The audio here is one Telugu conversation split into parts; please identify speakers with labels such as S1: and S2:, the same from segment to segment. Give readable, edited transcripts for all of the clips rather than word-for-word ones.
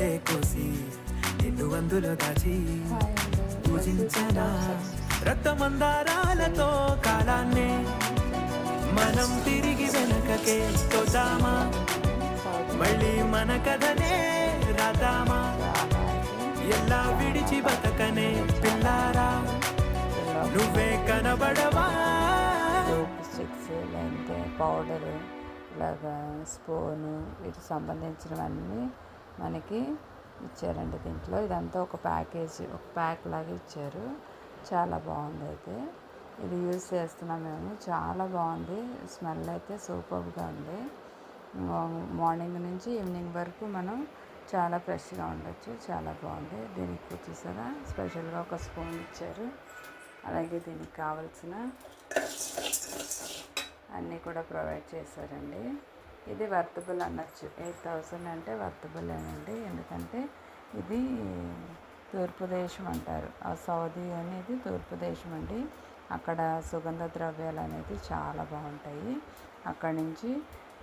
S1: గుండె కోసి నిన్ను అందులో దాచి పూజించనా రక్తమందారాలతో కాలాన్నే మనం తిరిగి వెనకకే తోదామా మళ్ళీ మన కథనే రాదామా ఎలా విడిచి బతకనే పిల్లారా నువ్వే కనబడవా
S2: స్టిక్స్ లేదంటే పౌడరు ఇలాగా స్పూను వీటికి సంబంధించినవన్నీ మనకి ఇచ్చారండి. దీంట్లో ఇదంతా ఒక ప్యాకేజీ, ఒక ప్యాక్ లాగా ఇచ్చారు. చాలా బాగుంది. అయితే ఇది యూజ్ చేస్తున్నాం మేము. చాలా బాగుంది. స్మెల్ అయితే సూపర్గా ఉంది. మార్నింగ్ నుంచి ఈవినింగ్ వరకు మనం చాలా ఫ్రెష్గా ఉండొచ్చు. చాలా బాగుంది. దీనికి చూసారా స్పెషల్గా ఒక స్పూన్ ఇచ్చారు. అలాగే దీనికి కావాల్సిన అన్నీ కూడా ప్రొవైడ్ చేశారండి. ఇది వర్తబుల్ అనొచ్చు. 8,000 అంటే వర్తబులేనండి. ఎందుకంటే ఇది తూర్పు దేశం అంటారు. ఆ సౌదీ అనేది తూర్పు దేశం అండి. అక్కడ సుగంధ ద్రవ్యాలు అనేది చాలా బాగుంటాయి. అక్కడి నుంచి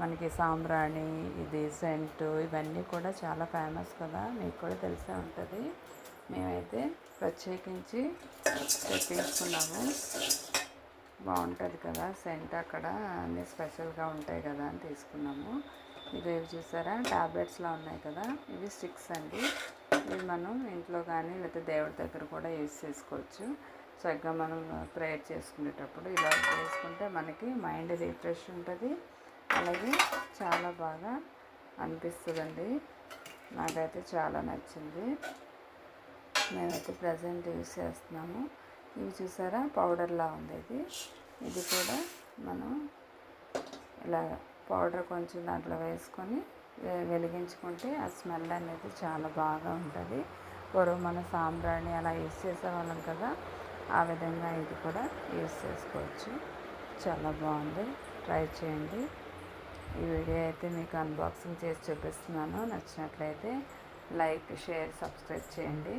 S2: మనకి సాంబ్రాణి, ఇది సెంటు, ఇవన్నీ కూడా చాలా ఫేమస్ కదా, మీకు కూడా తెలిసే ఉంటుంది. మేమైతే ప్రత్యేకించి తెప్పించుకున్నాము. బాగుంటుంది కదా సెంట్, అక్కడ అన్నీ స్పెషల్గా ఉంటాయి కదా అని తీసుకున్నాము. ఇవి చూసారా ట్యాబ్లెట్స్లో ఉన్నాయి కదా, ఇవి స్టిక్స్ అండి. ఇవి మనం ఇంట్లో కానీ లేకపోతే దేవుడి దగ్గర కూడా యూజ్ చేసుకోవచ్చు. చక్కగా మనం ప్రేయర్ చేసుకునేటప్పుడు ఇలా చేసుకుంటే మనకి మైండ్ రిఫ్రెష్ ఉంటుంది. అలాగే చాలా బాగా అనిపిస్తుందండి. నాకైతే చాలా నచ్చింది. మేమైతే ప్రజెంట్ యూజ్ చేస్తున్నాము. ఇవి చూసారా పౌడర్లా ఉంది. ఇది కూడా మనం ఇలా పౌడర్ కొంచెం దాంట్లో వేసుకొని వెలిగించుకుంటే ఆ స్మెల్ అనేది చాలా బాగా ఉంటుంది. పూర్వం మన సాంబ్రాణి అలా యూజ్ చేసేవాళ్ళం కదా, ఆ విధంగా ఇది కూడా యూజ్ చేసుకోవచ్చు. చాలా బాగుంది. ట్రై చేయండి. ఈ వీడియో అయితే మీకు అన్బాక్సింగ్ చేసి చూపిస్తున్నాను. నచ్చినట్లయితే లైక్, షేర్, సబ్స్క్రైబ్ చేయండి.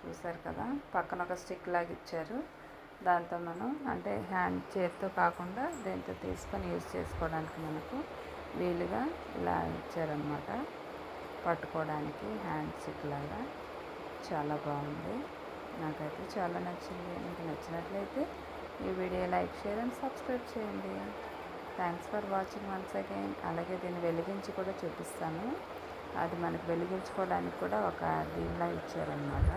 S2: చూసారు కదా పక్కన ఒక స్టిక్ లాగా ఇచ్చారు. దాంతో మనం అంటే హ్యాండ్ చేతితో కాకుండా దీంతో తీసుకొని యూజ్ చేసుకోవడానికి మనకు వీలుగా ఇలా ఇచ్చారనమాట, పట్టుకోవడానికి హ్యాండ్ స్టిక్ లాగా. చాలా బాగుంది. నాకైతే చాలా నచ్చింది. మీకు నచ్చినట్లయితే ఈ video like, share and subscribe చేయండి. Thanks for watching once again. అలాగే దీన్ని వెలిగించి కూడా చూపిస్తాను. అది మనకు వెలిగించుకోవడానికి కూడా ఒక దీనిలా ఇచ్చారనమాట.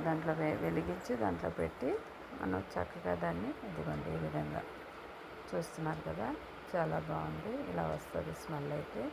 S2: దాంట్లో వెలిగించి దాంట్లో పెట్టి మనం చక్కగా దాన్ని ఇదిగోండి ఈ విధంగా చూస్తున్నారు కదా, చాలా బాగుంది. ఇలా వస్తుంది స్మెల్ అయితే.